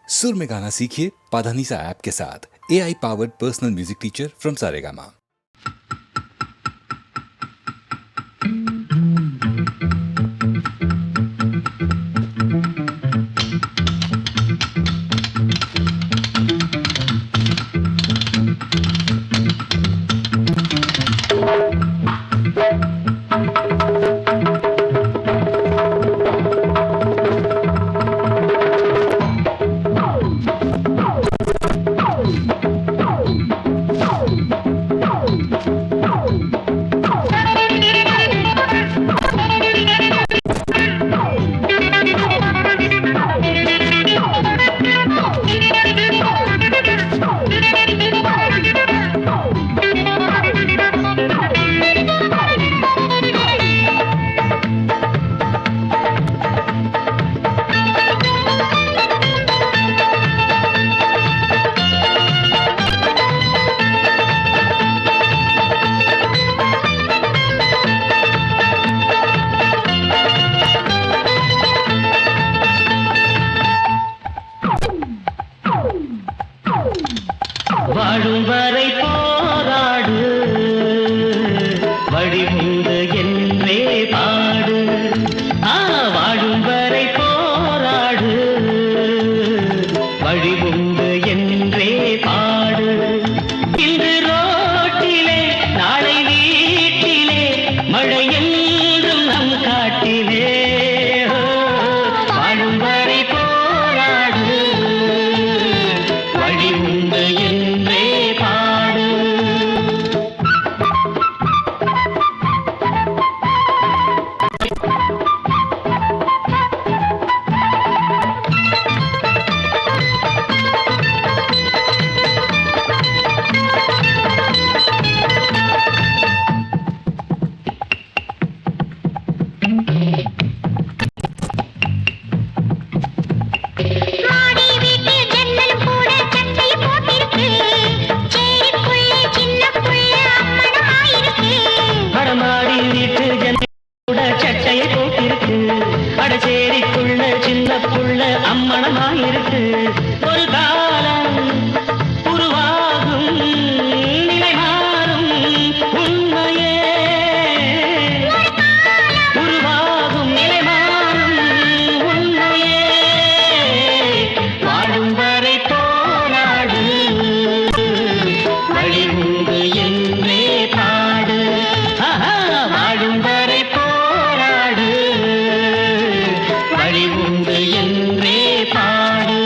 सुर में गाना सीखिए पाधानीसा ऐप के साथ। AI powered personal music teacher from Saregama. வாழும் வரை போராடு, வழிமுண்டு என்றே பாடு. வாழும் வரை போராடு, வழிமுண்டு என்றே பாடு. இன்று ரோட்டிலே, நாளை வீட்டிலே, மழை என்றும் நம் காட்டிலே. வாழும் வரை போராடு, வழிமுண்டு என்றே பாடு. சட்டையை போட்டிருக்கு, அடச்சேரிக்குள்ள சின்ன புள்ள அம்மணமாயிருக்கு. ஒரு காலம் உருவாகும், நிலை மாறும் உண்மையே. உருவாகும், நிலை மாறும் உண்மையே. வாழும் வரை போராடு, வழி உண்டு என்றே பாடு. வாழும் வரை போராடு, வழி உண்டு என்றே பாடு.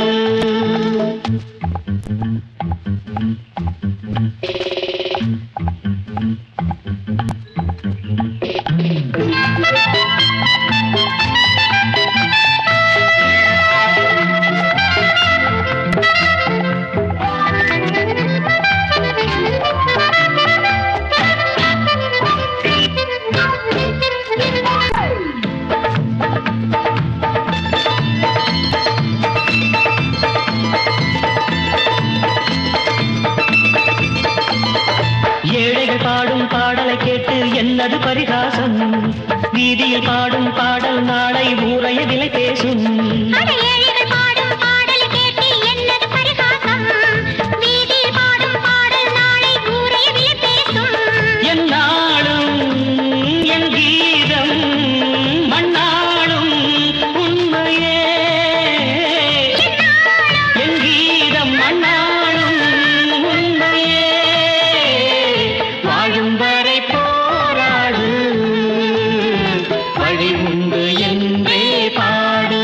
ஏழைகள் பாடும் பாடலை கேட்டு என்னது பரிகாசம்? வீதியில் பாடும் பாடல் நாளை ஊரைய விலை பேசும். என் நாளும் என் கீதம் மண்ணாளும் உண்மையே. என் கீதம் மண்ணாளும் உண்மையே. வாழும் வரை போராடு, வழி உண்டு என்றே பாடு.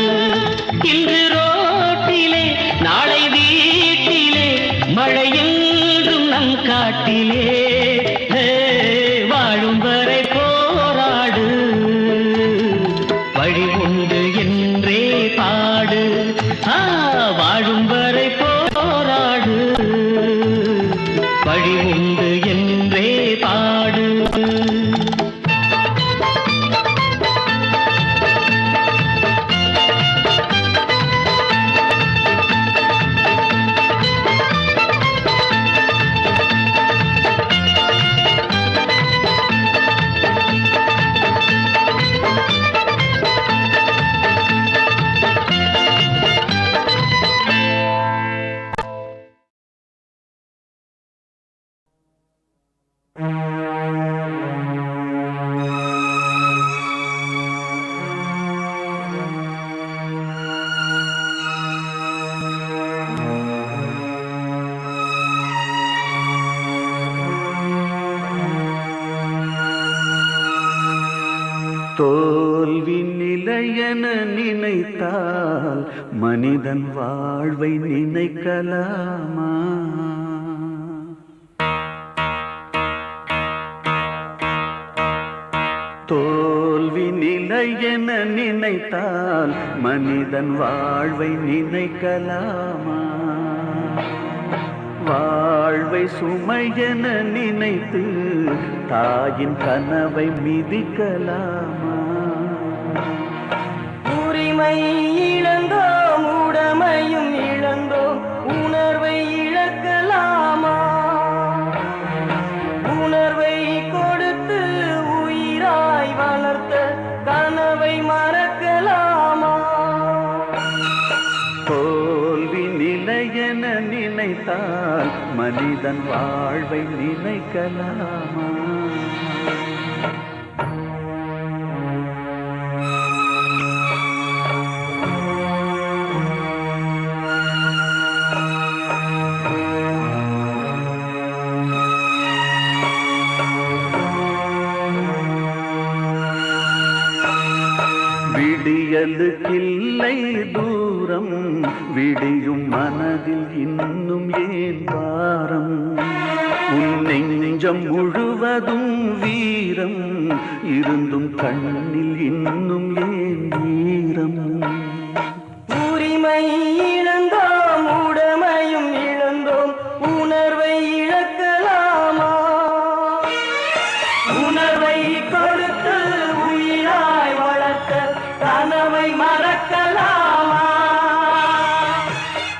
தோல்வி நிலையென நினைத்தால் மனிதன் வாழ்வை நினைக்கலாமா? தோல்வி நிலையென நினைத்தால் மனிதன் வாழ்வை நினைக்கலாமா? வாழ்வை சுமையென நினைத்து தாயின் கனவை மிதிக்கலாமா? உரிமை இழந்தோம், உடமையும் இழந்தோம், உணர்வை இழக்கலாமா? உணர்வை கொடுத்து உயிராய் வளர்த்த கனவை மறக்கலாமா? தோல்வி நிலையென நினைத்தால் மனிதன் வாழ்வை நினைக்கலாமா? விடியலுக்கில்லை தூரம், விடியும் மனதில் இன்னும் ஏன் வாரம்? உன் நெஞ்சம் முழுவதும் வீரம் இருந்தும் கண்ணில் இன்னும் ஏன் ஈரம்? உரிமை இழந்தோம், உடமையும் இழந்தோம், உணர்வை இழக்கலாமா? உணர்வை கொடுத்து உயிராய் வளர்த்த கனவை மறக்கலாமா?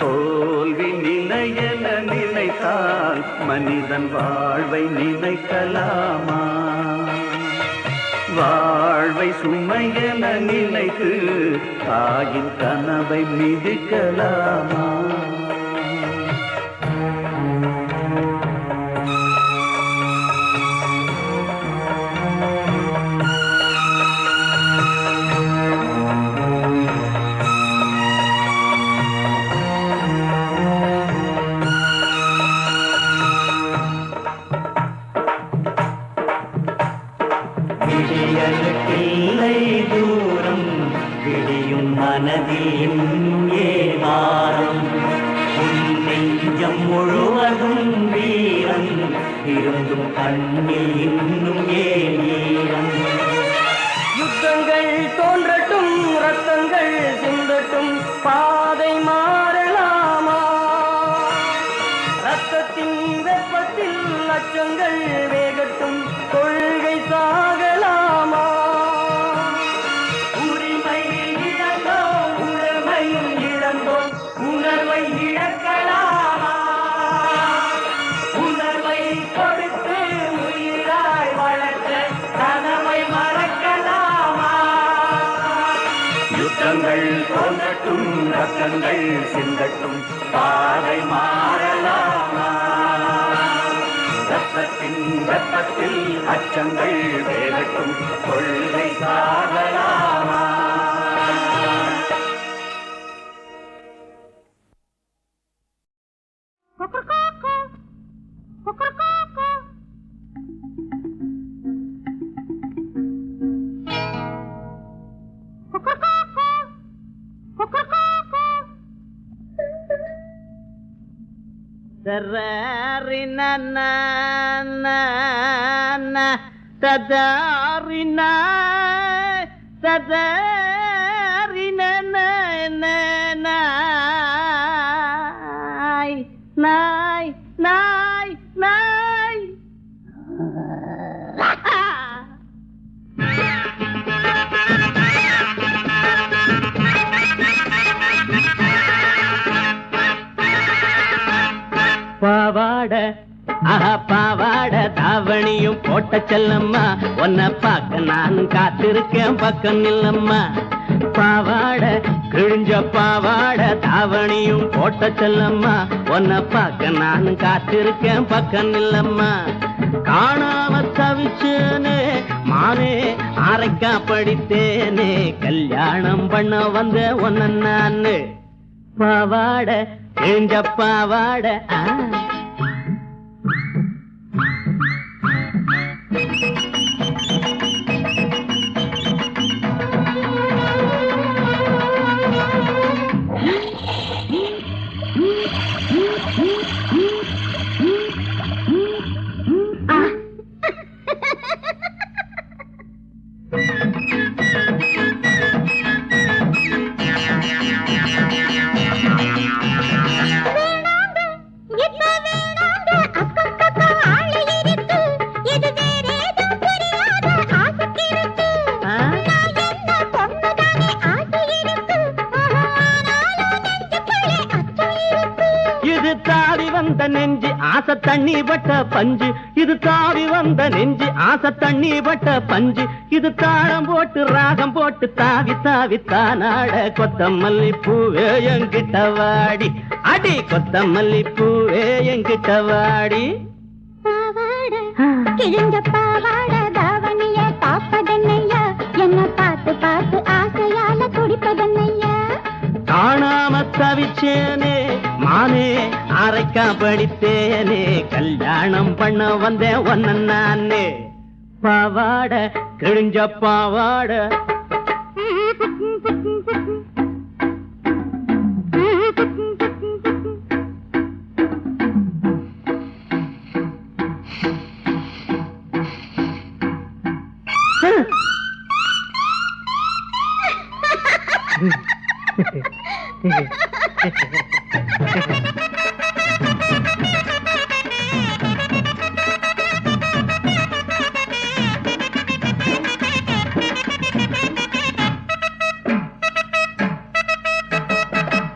தோல்வி நிலையென நினைத்தால் மனிதன் வாழ்வை நினைக்கலாமா? வாழ்வை சுமையென நினைத்து தாயின் கனவை மிதிக்கலாமா? விடியலுக்கில்லை தூரம், விடியும் மனதில் இன்னும் ஏவாரம். உன் நெஞ்சம் முழுவதும் வீரம் இருந்தும் கண்ணில் இன்னும் ஏன் ஈரம்? யுத்தங்கள் தோன்றட்டும், ரத்தங்கள் சிந்தட்டும், பாதை மாறலாமா? ரத்தத்தின் வெப்பத்தில் அச்சங்கள் வேகட்டும், கொள்கை சாகலாமா? உரிமை இழந்தோம், உடமையும் இழந்தோம், உணர்வை இழக்கலாமா? உணர்வை கொடுத்து உயிராய் வளர்த்த கனவை மறக்கலாமா? யுத்தங்கள் தோன்றட்டும், ரத்தங்கள் சிந்தட்டும், பாதை மாறலாமா? ரத்தத்தின் வெப்பத்தில் அச்சங்கள் வேகட்டும், கொள்கை சாகலாமா? Sarari na na na na, sadari na, sadari na na na na, nay nay nay. பாவாட பாவாட தாவணியும் போட்ட செல்லம்மா, உன்னை பார்க்க நானும் காத்திருக்கேன், பக்கம் நில்லம்மா. பாவாட கிழிஞ்ச பாவாட தாவணியும் போட்ட செல்லம்மா, உன்னை பார்க்க நானும் காத்திருக்கேன், பக்கம் நில்லம்மா. காணாம தவிச்சேனே மானே, அரைக்கா படித்தேனே, கல்யாணம் பண்ண வந்த ஒன்ன நானு. பாவாட கிழிஞ்ச பாவாட இது தாவி வந்த நெஞ்சு ஆசை தண்ணி பட்ட பஞ்சு, இது தாவி வந்த நெஞ்சு ஆசை தண்ணி பட்ட பஞ்சு, இது தாளம் போட்டு ராகம் போட்டு தாவி தாவி தானாட கொத்தமல்லி பூவே எங்கிட்ட வாடி, அடி கொத்தமல்லி பூவே எங்கிட்ட வாடி. கிழிஞ்ச பாவாட தாவணிய பாப்பதன்னையா, என்ன பார்த்து பார்த்து ஆசையால துடிப்பதன்னையா. காணாம தவிச்சேனே மானே அரைக்கா படித்தேனே, கல்யாணம் பண்ண வந்தேன் ஒன்ன நானே. பாவாட கிழிஞ்ச பாவாட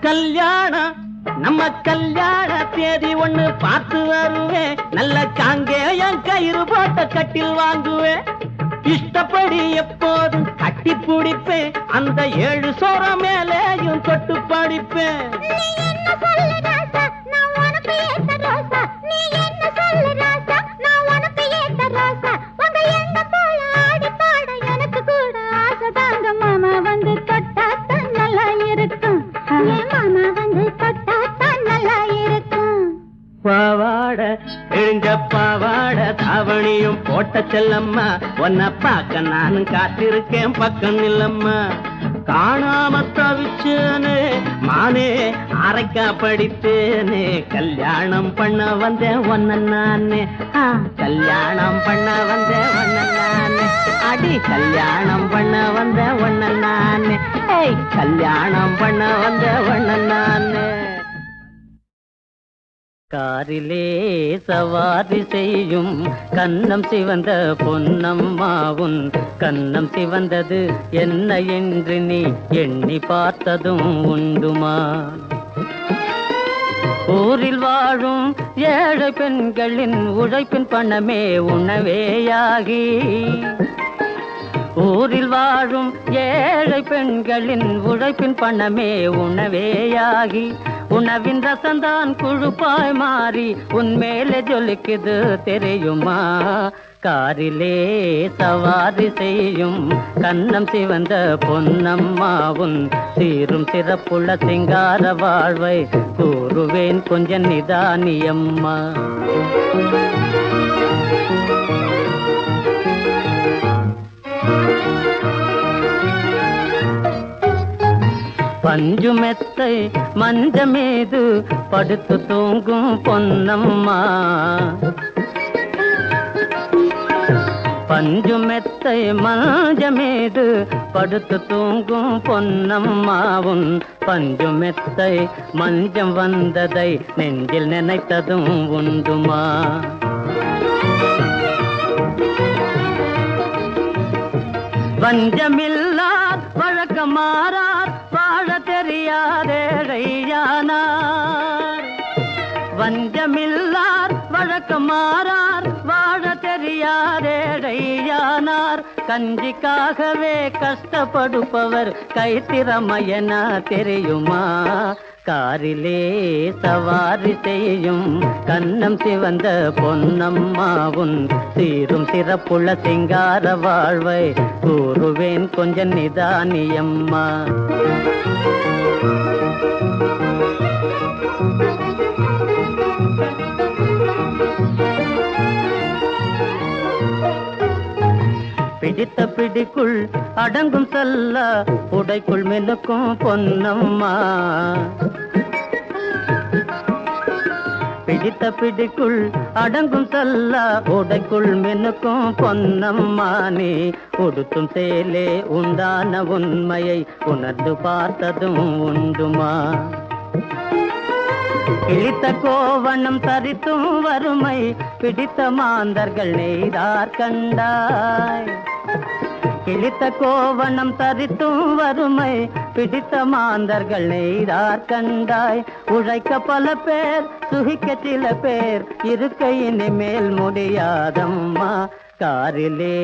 கல்யாணம் நம்ம கல்யாண தேதி ஒண்ணு பார்த்து வருவேன், நல்ல காங்கேயம் கயிறு போட்ட கட்டில் வாங்குவேன். இஷ்டப்படி எப்போதும் கட்டி பிடிப்பேன், அந்த 7 சோற மேலேயும் தொட்டு படிப்பேன். மாமா வந்து தொட்டா தான் நல்லா இருக்கும், மாமா வந்து தொட்டா தான் நல்லா இருக்கும். பாவாட கிழிஞ்ச பாவாட தாவணியும் போட்ட செல்லம்மா, உன்னை பார்க்க நானும் காத்திருக்கேன் பக்கம் இல்லம்மா. காணாம தவிச்சேனே மானே அரைக்கா படித்தேனே, கல்யாணம் பண்ண வந்தேன் ஒன்ன நானே. கல்யாணம் பண்ண வந்தேன் ஒன்ன நானே, அடி கல்யாணம் பண்ண வந்தேன் ஒன்ன நானே. கல்யாணம் பண்ண வந்தேன் ஒன்ன நானே. காரிலே சவாரி செய்யும் கன்னம் சிவந்த பொன்னம்மாவுன் கன்னம் சிவந்தது என்ன என்று நீ எண்ணி பார்த்ததும் உண்டுமா? ஊரில் வாழும் ஏழை பெண்களின் உழைப்பின் பணமே உணவேயாகி, ஊரில் வாழும் ஏழை பெண்களின் உழைப்பின் பணமே உணவேயாகி, உணவின் ரசந்தான் குழுப்பாய் மாறி உன்மேலே ஜொலிக்குது தெரியுமா? காரிலே சவாரி செய்யும் கன்னம் சிவந்த பொன்னம்மாவுன் சீரும் சிறப்புள்ள சிங்கார வாழ்வை கூறுவேன் கொஞ்சம் நிதானியம்மா. பஞ்சு மெத்தை மஞ்ச மீது படுத்து தூங்கும் பொன்னம்மா, பஞ்சு மெத்தை மஞ்ச மீது படுத்து தூங்கும் பொன்னம்மாவும், பஞ்சு மெத்தை மஞ்சம் வந்ததை நெஞ்சில் நினைத்ததும் உண்டுமா? வஞ்சமில்லார் வழக்கமாறார் வாழ தெரியாதேழையானார், வஞ்சமில்லார் வழக்கமாறார் வாழ தெரியாதேழையானார், கஞ்சிக்காகவே கஷ்டப்படுப்பவர் கைத்திறமையன தெரியுமா? காரிலே சவாரி செய்யும் கன்னம் சிவந்த பொன்னம்மாவுன் சீரும் சிறப்புள்ள சிங்கார வாழ்வை கூறுவேன் கொஞ்சம் நிதானியம்மா. பிடித்த பிடிக்குள் அடங்கும் செல்ல உடைக்குள் மினுக்கும் பொன்னம்மா, பிடித்த பிடிக்குள் அடங்கும் செல்ல உடைக்குள் மினுக்கும் பொன்னம்மா, நீ உடுத்தும் சேலே உண்டான உண்மையை உணர்ந்து பார்த்ததும் உண்டுமா? கிழித்த கோவணம் தரித்தும் வறுமை பிடித்த மாந்தர்கள் நெய்தார் கண்டாய், கிழித்த கோவணம் தரித்தும் வறுமை பிடித்த மாந்தர்கள் நெய்தார் கண்டாய். உழைக்க பல பேர் சுகிக்க சில பேர் இருக்க இனிமேல் முடியாதம்மா. காரிலே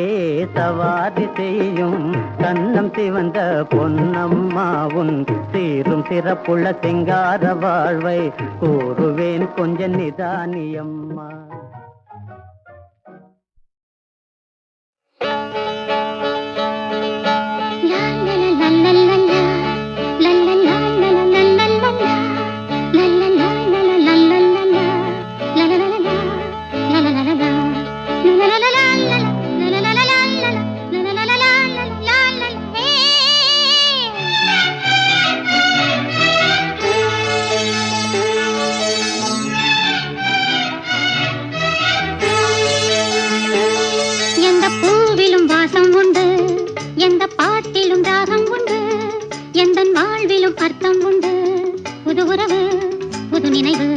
சவாரி செய்யும் கண்ணம் சிவந்த பொன்னம்மா உன் சீரும் சிறப்புள்ள சிங்கார வாழ்வை கூறுவேன் கொஞ்ச நிதானியம்மா. அர்த்தம் உண்டு புது உறவு புது நினைவு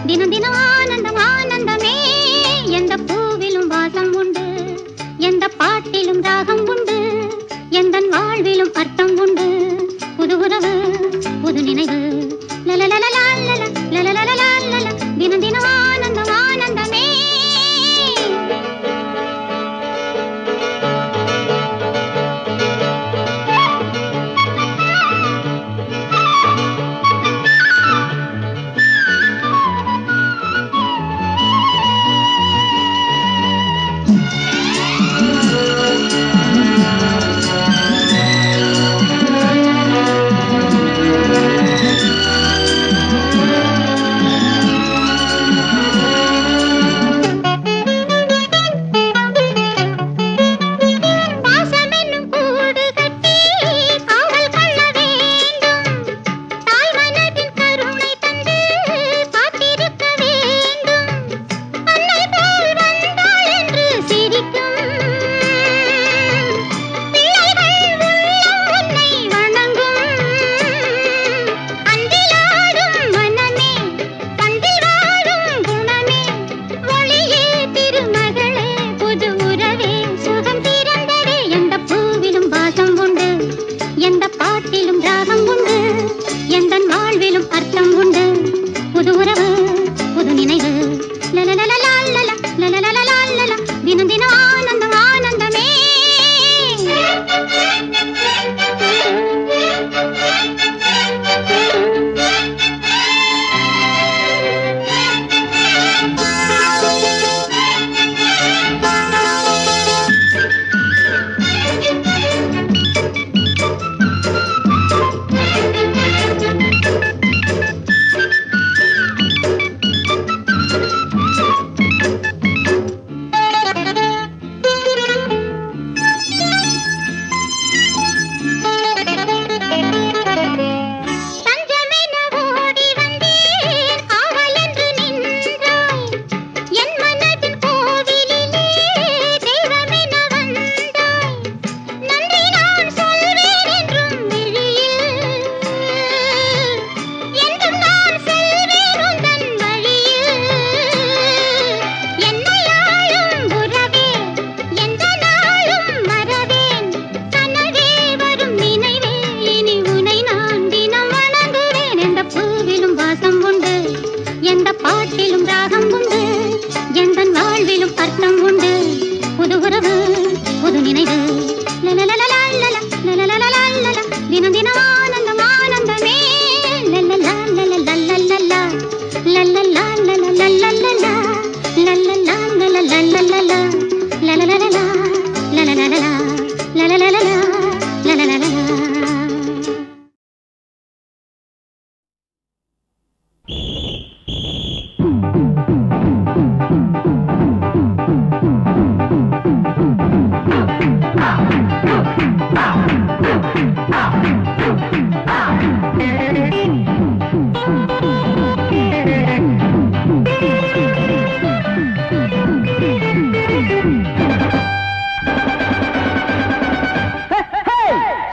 தினம் தினம் ஆனந்தம் ஆனந்தமே. எந்த பூவிலும் வாசம் உண்டு எந்த பாட்டிலும் ராகம் உண்டு எந்த வாழ்விலும் அர்த்தம் உண்டு புது உறவு புது நினைவு தினம் தினம் ஆனந்தம் ஆனந்தமே. தினம் தினம் ஆனந்தம் ஆனந்தமே.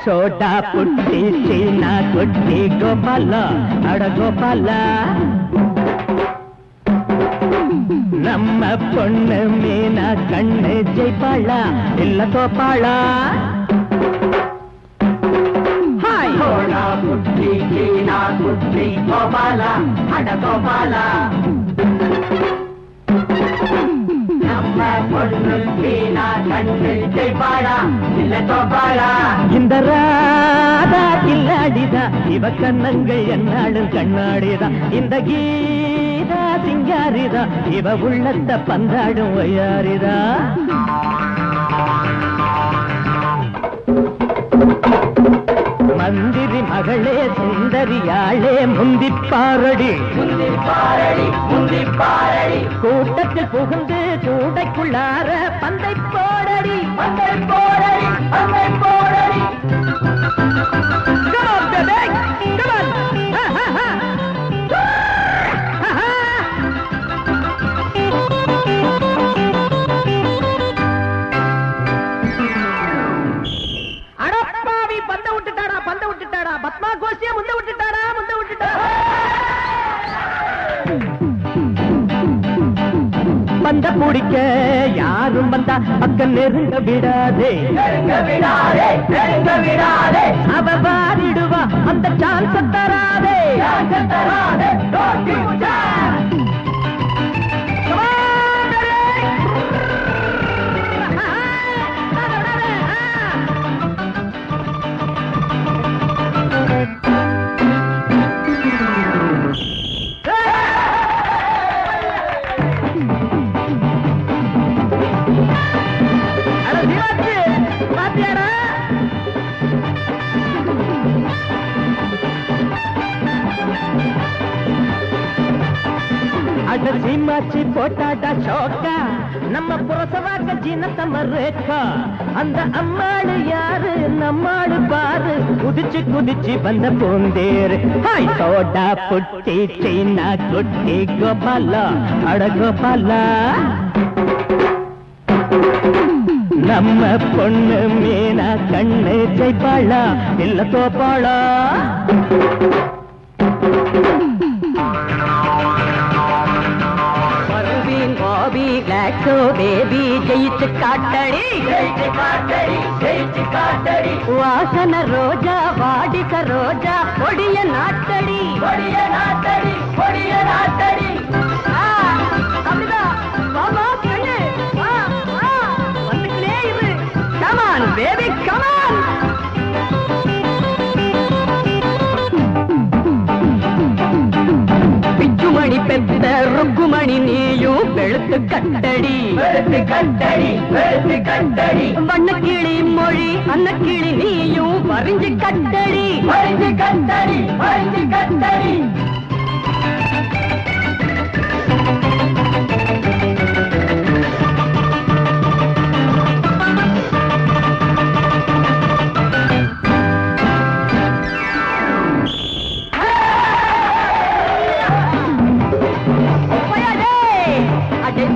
சோடா புட்டி சீனா குட்டி கோபால அட கோபால நம்ம பொண்ணு மீனா கண்ணு ஜெயிப்பாளா இல்ல தோப்பாளா? கோலா குட்டி கீனா குட்டி கோபாலா அட கோபாலா நம்ம பொண்ணு கீனா கண்ணு ஜெயிப்பாளா இல்ல கோபாலா? இந்த ராதா கில்லாடிதா இவ கண்ணங்கள் என்னாலும் கண்ணாடிதா. இந்த கீதா சிங்காரிதா இவ உள்ளத்த பந்தாடும் ஒய்யாரிதா. மந்திரி மகளே சுந்தரியாளே முந்திப்பாரடி முந்திப்பாரடி முந்திப்பாரடி கூட்டத்தில் புகுந்து கூடைக்குள்ளார பந்தை போடடி பந்தை போடடி பந்தை போடடி. Come on, baby! Come on! Ha, ha, ha! Ha, ha! அடப்பாவி பந்த விட்டுட்டாடா பத்மா கோஷிய முந்த விட்டுட்டாடா. பந்த பிடிக்க யாரும் வந்தா பக்கம் நெருங்க விடாதே அவ வாரிடுவா அந்த சான்ஸ் தராதே. சீமாச்சி போட்டாடா ஷோக்கா நம்ம புரசவாக்க ஜீனத்தம்ம ரேக்கா. அந்த அம்மாளு யாரு நம்மாளு பாரு குதிச்சு குதிச்சு வந்த பூந்தேரு. ஹாய் சோடா புட்டி சீனா குட்டி கோபாலா அட கோபாலா. நம்ம பொண்ணு மீனா கண்ணு ஜெயிப்பாளா இல்ல தோப்பாளா? பேபி ஜெயிச்சு காட்டடி வாசன ரோஜா வாடிக்க ரோஜா கொடிய நாட்டடி வந்துக்கிட்டே இரு. Come on baby come on. பிச்சுமணி பெத்த ருக்குமணி நீயும் வெளுத்து கட்டடி வண்ணக்கிளி மொழி அன்னக்கிளி நீயும் வரிஞ்சு கட்டடி.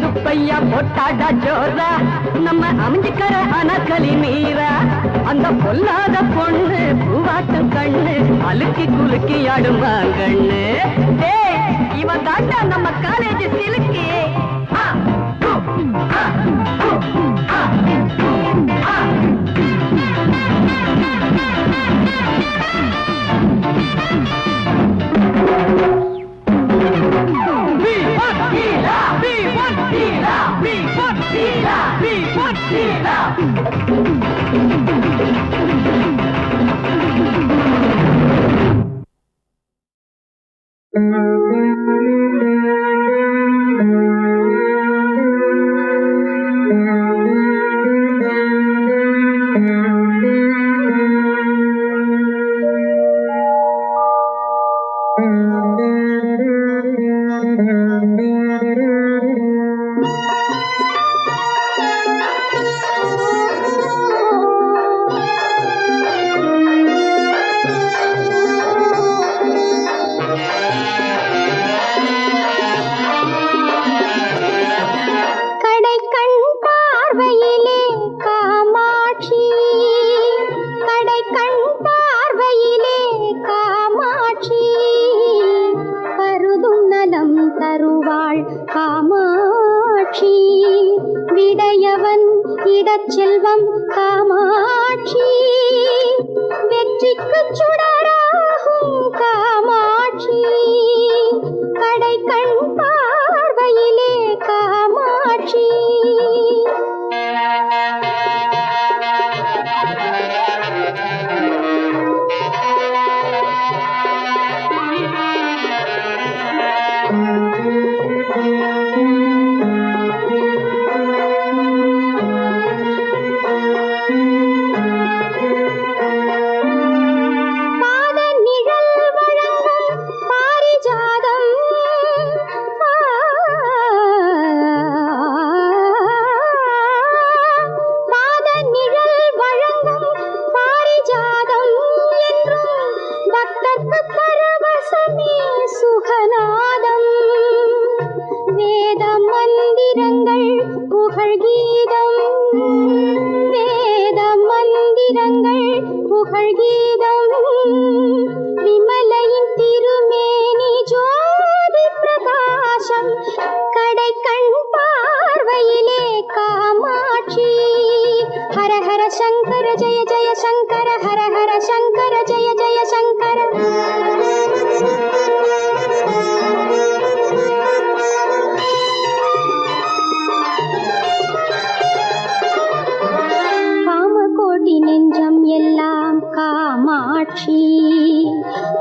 சுப்பையா போட்டாடா ஜோரா நம்ம அமைஞ்சுக்கிற அனக்கலி மீரா. அந்த பொல்லாத பொண்ணு பூவாட்டம் கண்ணு அழுக்கி குலுக்கி ஆடுவாங்கண்ணு. இவன் தாண்டா நம்ம காலேஜ் சிலுக்கி. செல்வம் காமாட்சி வெற்றிக்கு சுடராகும் காமாட்சி கடை கண் பார்வையிலே காமாட்சி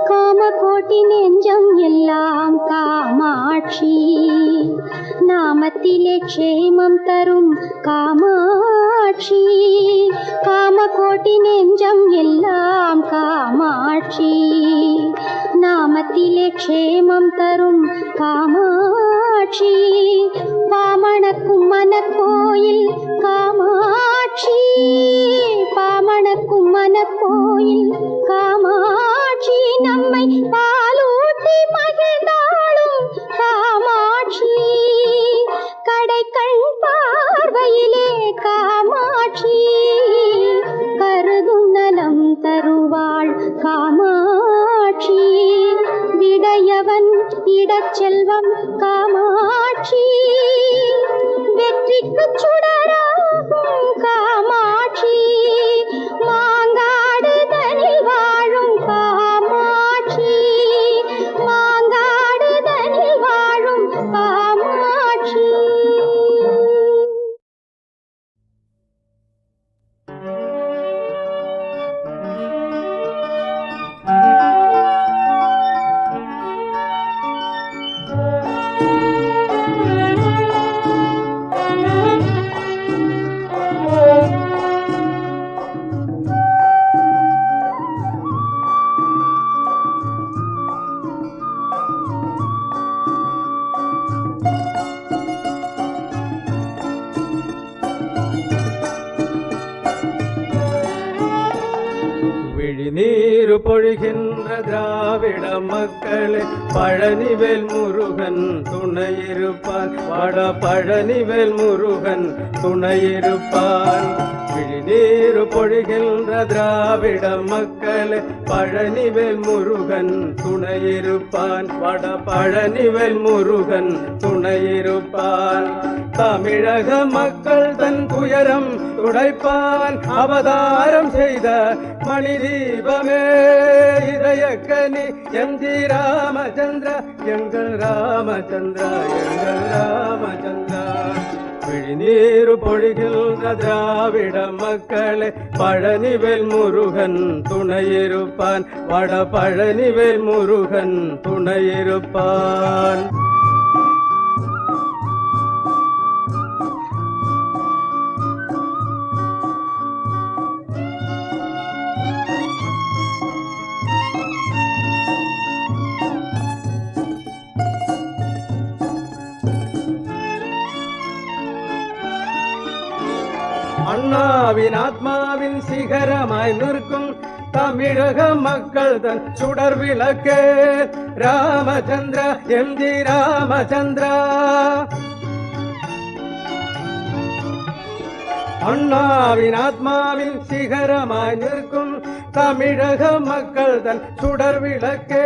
காமகோட்டி நெஞ்சம் எல்லாம் காமாட்சி நாமத்திலே க்ஷேமம் தரும் காமாட்சி காமகோட்டி நெஞ்சம் எல்லாம் காமாட்சி நாமத்திலே க்ஷேமம் தரும் காமாட்சி பாமணக்கும் மனக்கோயில் காமாட்சி பாமணக்கும் மனக்கோயில் காமாட்சி நம்மை பாலூட்டி மகிழ்ந்தாளும் காமாட்சி கடை கண் பார்வையிலே காமாட்சி கருதும் நலம் தருவாள் காமாட்சி விடையவன் இடச்செல்வம் காமாட்சி வெற்றிக்கு சுடராகும் காமாட்சி மாங்காடுதனில் வாழும் காமாட்சி மாங்காடுதனில் வாழும் காமாட்சி விழிநீரு பொழிகின்ற திராவிட மக்களே பழனிவேல் முருகன் துணையிருப்பான் வட பழனிவேல் முருகன் துணையிருப்பான் விழிநீரு பொழிகின்ற திராவிட மக்களே பழனிவேல் முருகன் துணையிருப்பான் வட பழனிவேல் முருகன் துணையிருப்பான் தமிழக மக்கள் தன் துயரம் துடைப்பான் அவதாரம் செய்த மணி தீபமே இதயக்கனி எம்ஜி ராமச்சந்திரா எங்கள் ராமச்சந்திரா எங்கள் ராமச்சந்திரா விழிநீரு பொழிகின்ற திராவிட மக்களே பழனிவேல் முருகன் துணையிருப்பான் வட பழனிவேல் முருகன் துணையிருப்பான் அண்ணாவின் ஆத்மாவின் சிகரமாய் நிற்கும் தமிழக மக்கள் தன் சுடர் விளக்கே ராமச்சந்திரா எம்ஜி ராமச்சந்திரா அண்ணாவின் ஆத்மாவின் சிகரமாய் நிற்கும் தமிழக மக்கள் தன் சுடர் விளக்கே.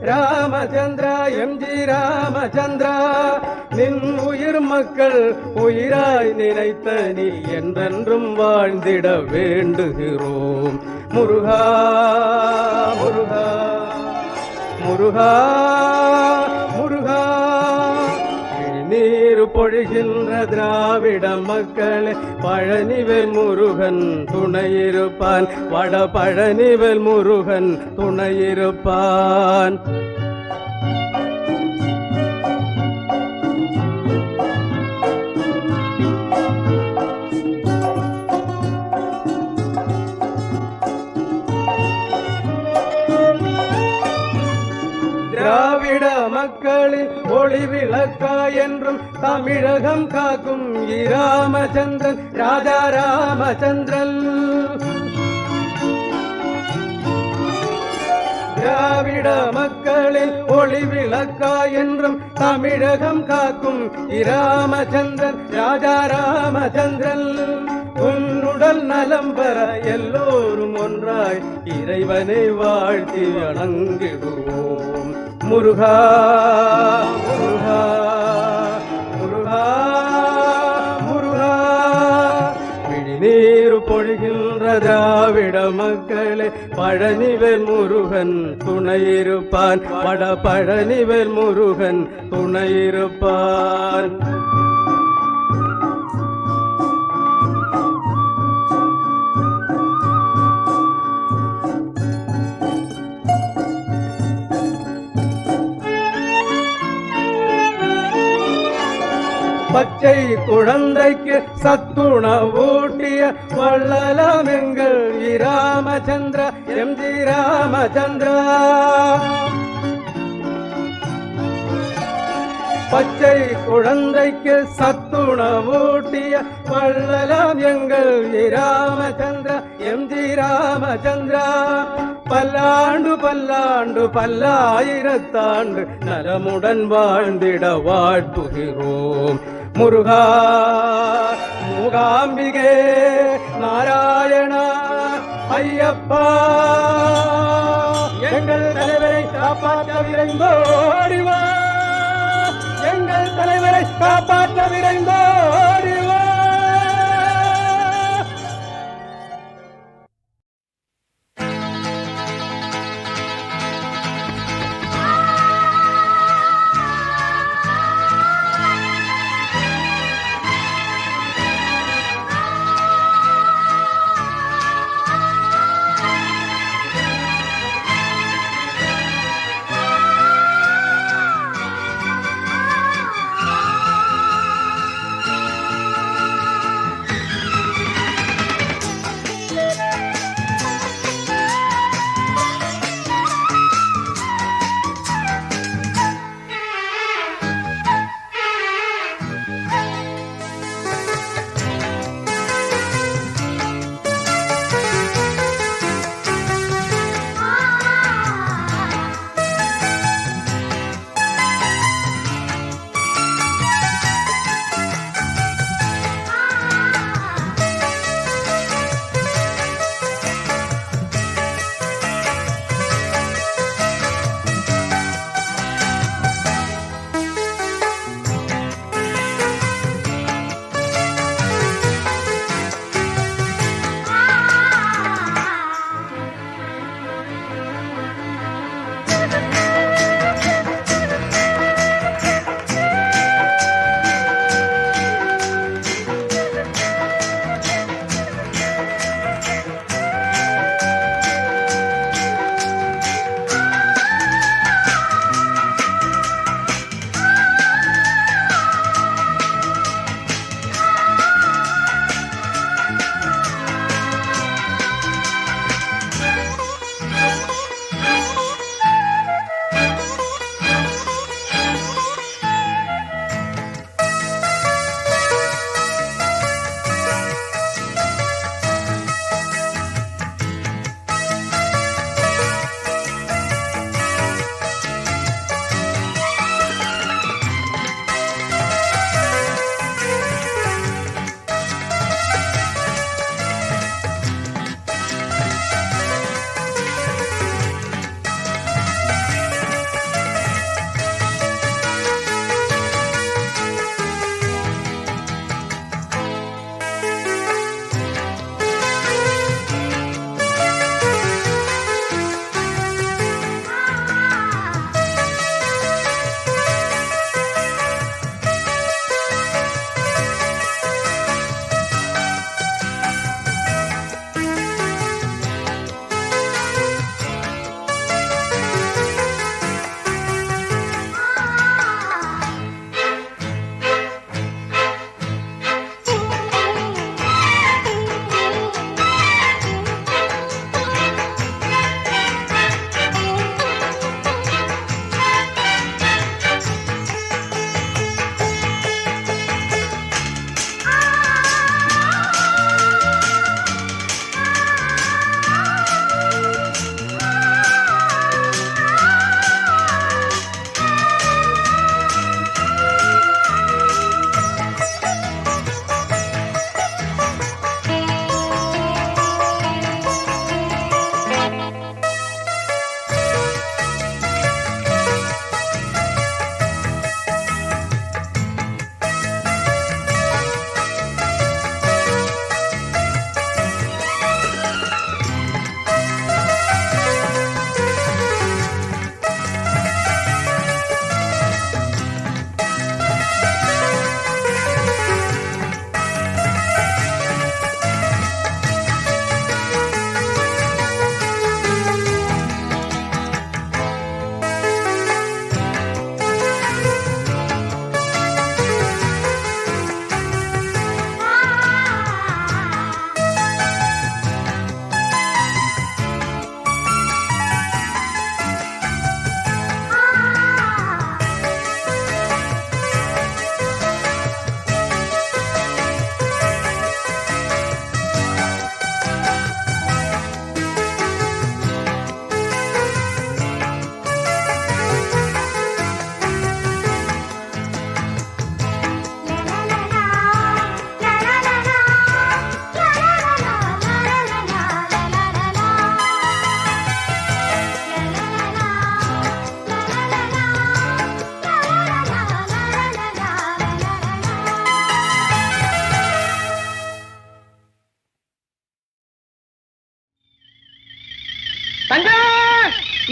ராமச்சந்திரா எம்ஜி ராமச்சந்திரா, நின் உயிர் மக்கள் உயிராய் நினைத்த நீ என்றென்றும் வாழ்ந்திட வேண்டுகிறோம். முருகா முருகா முருகா முருகா. நீர் பொழிகின்ற திராவிட மக்களே, பழனிவேல் முருகன் துணையிருப்பான். வட பழனிவேல் முருகன் துணையிருப்பான். திராவிட மக்களின் ஒளி விளக்கா என்றும் தமிழகம் காக்கும் ராமச்சந்திரன், ராஜா ராமச்சந்திரன். திராவிட மக்களின் ஒளி விளக்கா என்றும் தமிழகம் காக்கும் ராமச்சந்திரன், ராஜா ராமச்சந்திரன். உன்னுடல் நலம் பெற எல்லோரும் ஒன்றாய் இறைவனை வாழ்த்தி வணங்கிடுவோம். முருகா முருகா முருகா முருகா. விழிநீர் பொழிகின்ற திராவிட மக்களே, பழனிவேல் முருகன் துணையிருப்பான். வட பழனிவேல் முருகன் துணையிருப்பான். பச்சை குழந்தைக்கு சத்துணவூட்டிய வள்ளலாம் எங்கள் ராமச்சந்திரா, எம்ஜி ராமச்சந்திரா. பச்சை குழந்தைக்கு சத்துணவூட்டிய வள்ளலாம் எங்கள் ராமச்சந்திரா, எம்ஜி ராமச்சந்திரா. பல்லாண்டு பல்லாண்டு பல்லாயிரத்தாண்டு நலமுடன் வாழ்ந்திட வாழ்த்துகிறோம். முருகா மூகாம்பிகே நாராயணா ஐயப்பா, எங்கள் தலைவரை காப்பாற்ற விரைந்தோடிவா, எங்கள் தலைவரை காப்பாற்ற விரைந்தோடிவா.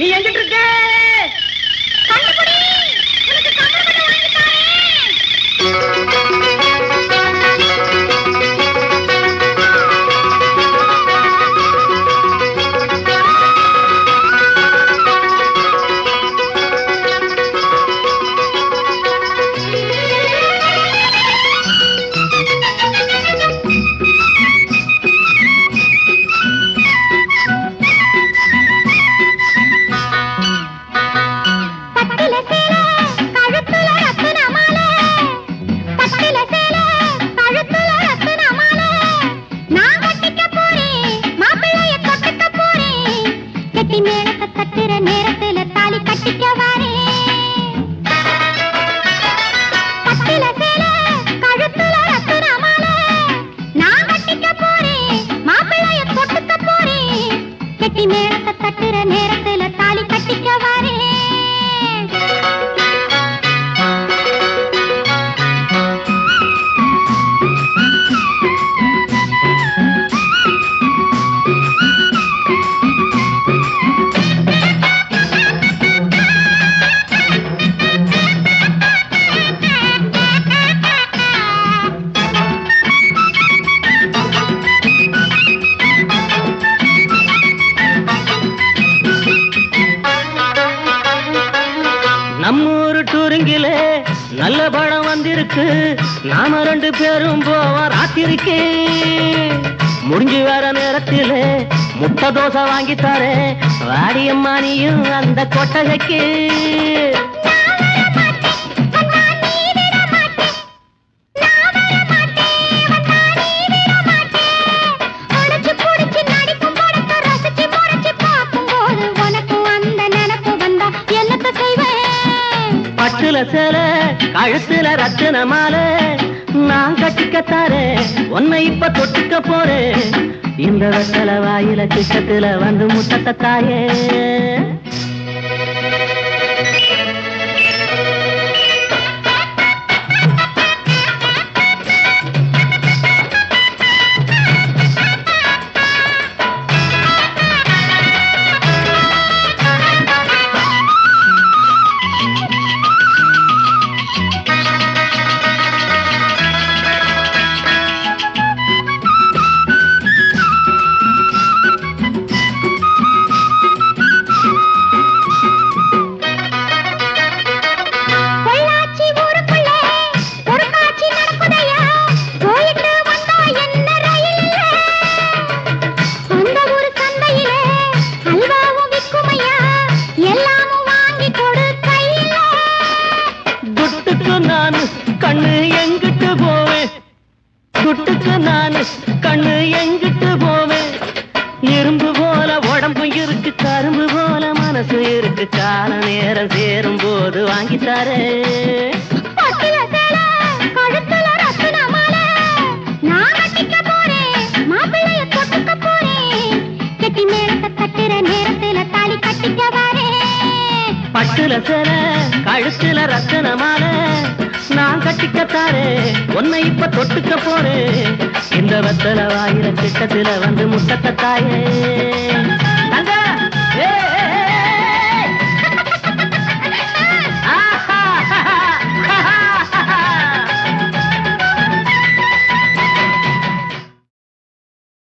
நீ எங்கிட்டு இருக்க? நம்மூரு டூருங்கிலே நல்ல படம் வந்திருக்கு. நாம 2 பேரும் போவோம் ராத்திரிக்கு. முடிஞ்சு வர நேரத்திலே முட்டை தோசை வாங்கித்தாரே. வாடியம்மா நீயும் அந்த கொட்டகைக்கு. பட்டுல சேலை கழுத்துல ரத்தின மாலை நான் கட்டிக்கத்தாரே. உன்னை இப்ப தொட்டுக்க போறேன். இந்த வெத்தல வாயில கிட்டத்துல வந்து முட்டத்தை தாயே. கண்ணு எங்கிட்டு போவேன்? துட்டுக்கு நானு கண்ணு எங்கிட்டு போவேன்? இரும்பு போல உடம்பு இருக்கு, கரும்பு போல மனசு இருக்கு. கால நேரம் சேரும் போது வாங்கித்தாரே. பட்டுல சேல கழுத்துல ரத்தன மாலை நான் கட்டிக்கத்தாரே. உன்னை இப்ப தொட்டுக்க போறேன். இந்த வெத்தல வாயில கிட்டத்துல வந்து முட்டத்தை தாயே.